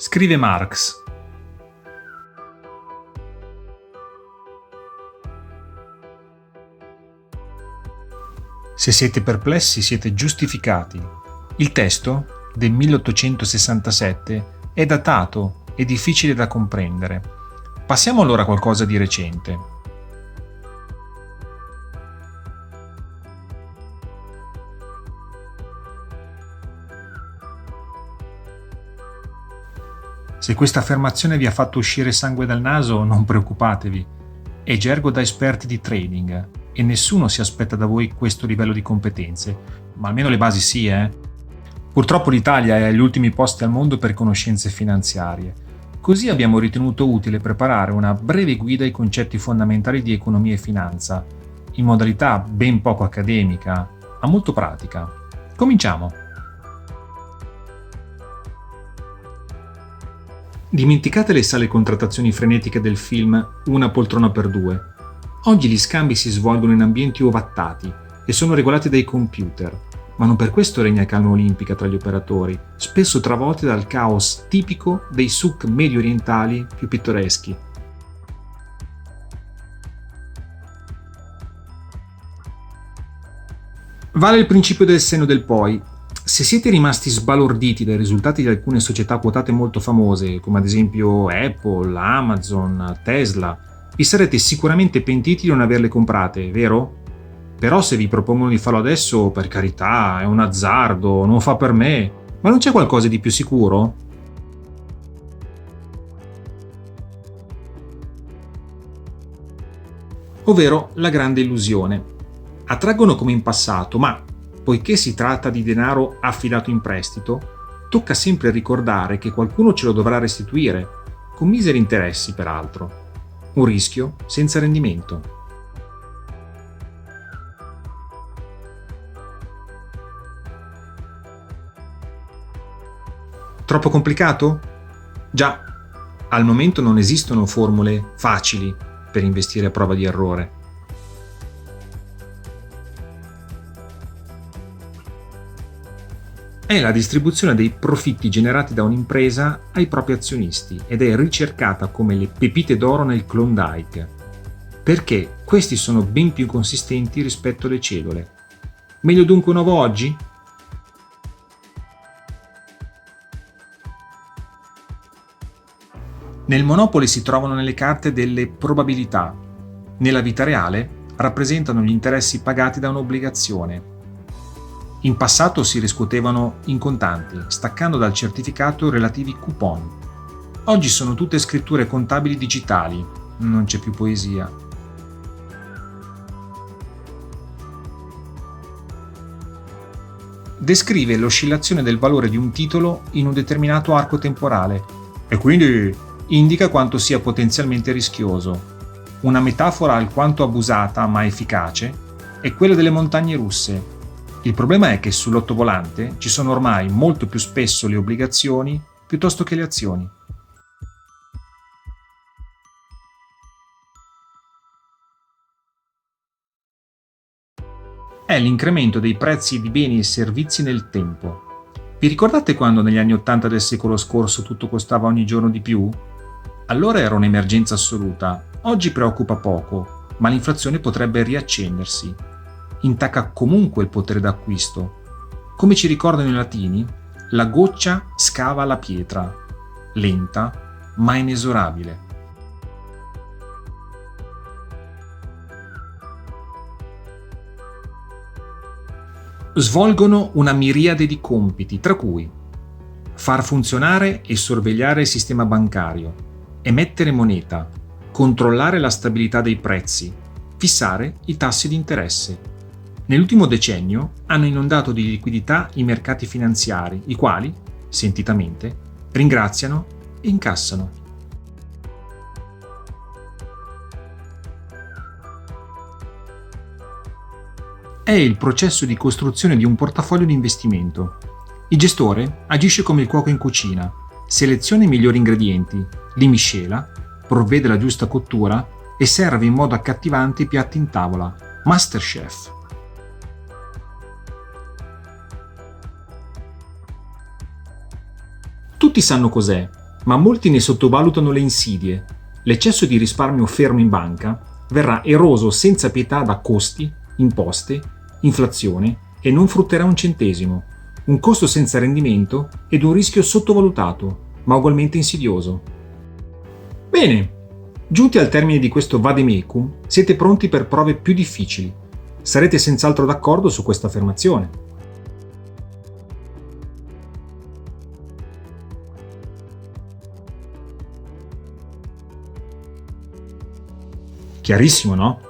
Scrive Marx. Se siete perplessi, siete giustificati. Il testo, del 1867, è datato e difficile da comprendere. Passiamo allora a qualcosa di recente. Se questa affermazione vi ha fatto uscire sangue dal naso, non preoccupatevi. È gergo da esperti di trading e nessuno si aspetta da voi questo livello di competenze, ma almeno le basi sì, Purtroppo l'Italia è agli ultimi posti al mondo per conoscenze finanziarie. Così abbiamo ritenuto utile preparare una breve guida ai concetti fondamentali di economia e finanza, in modalità ben poco accademica, ma molto pratica. Cominciamo! Dimenticate le sale contrattazioni frenetiche del film Una poltrona per due. Oggi gli scambi si svolgono in ambienti ovattati e sono regolati dai computer, ma non per questo regna calma olimpica tra gli operatori, spesso travolti dal caos tipico dei souk medio orientali più pittoreschi. Vale il principio del senno del poi. Se siete rimasti sbalorditi dai risultati di alcune società quotate molto famose, come ad esempio Apple, Amazon, Tesla, vi sarete sicuramente pentiti di non averle comprate, vero? Però se vi propongono di farlo adesso, per carità, è un azzardo, non fa per me, ma non c'è qualcosa di più sicuro? Ovvero la grande illusione. Attraggono come in passato, ma poiché si tratta di denaro affidato in prestito, tocca sempre ricordare che qualcuno ce lo dovrà restituire, con miseri interessi peraltro. Un rischio senza rendimento. Troppo complicato? Già, al momento non esistono formule facili per investire a prova di errore. È la distribuzione dei profitti generati da un'impresa ai propri azionisti ed è ricercata come le pepite d'oro nel Klondike, perché questi sono ben più consistenti rispetto alle cedole. Meglio dunque un uovo oggi? Nel Monopoly si trovano nelle carte delle probabilità. Nella vita reale rappresentano gli interessi pagati da un'obbligazione. In passato si riscuotevano in contanti, staccando dal certificato i relativi coupon. Oggi sono tutte scritture contabili digitali, non c'è più poesia. Descrive l'oscillazione del valore di un titolo in un determinato arco temporale e quindi indica quanto sia potenzialmente rischioso. Una metafora alquanto abusata ma efficace è quella delle montagne russe. Il problema è che sull'ottovolante ci sono ormai molto più spesso le obbligazioni piuttosto che le azioni. È l'incremento dei prezzi di beni e servizi nel tempo. Vi ricordate quando negli anni '80 del secolo scorso tutto costava ogni giorno di più? Allora era un'emergenza assoluta, oggi preoccupa poco, ma l'inflazione potrebbe riaccendersi. Intacca comunque il potere d'acquisto. Come ci ricordano i latini, la goccia scava la pietra, lenta ma inesorabile. Svolgono una miriade di compiti, tra cui far funzionare e sorvegliare il sistema bancario, emettere moneta, controllare la stabilità dei prezzi, fissare i tassi di interesse. Nell'ultimo decennio hanno inondato di liquidità i mercati finanziari, i quali, sentitamente, ringraziano e incassano. È il processo di costruzione di un portafoglio di investimento. Il gestore agisce come il cuoco in cucina, seleziona i migliori ingredienti, li miscela, provvede la giusta cottura e serve in modo accattivante i piatti in tavola. Masterchef. Tutti sanno cos'è, ma molti ne sottovalutano le insidie. L'eccesso di risparmio fermo in banca verrà eroso senza pietà da costi, imposte, inflazione e non frutterà un centesimo, un costo senza rendimento ed un rischio sottovalutato, ma ugualmente insidioso. Bene, giunti al termine di questo vademecum, siete pronti per prove più difficili. Sarete senz'altro d'accordo su questa affermazione. Chiarissimo, no?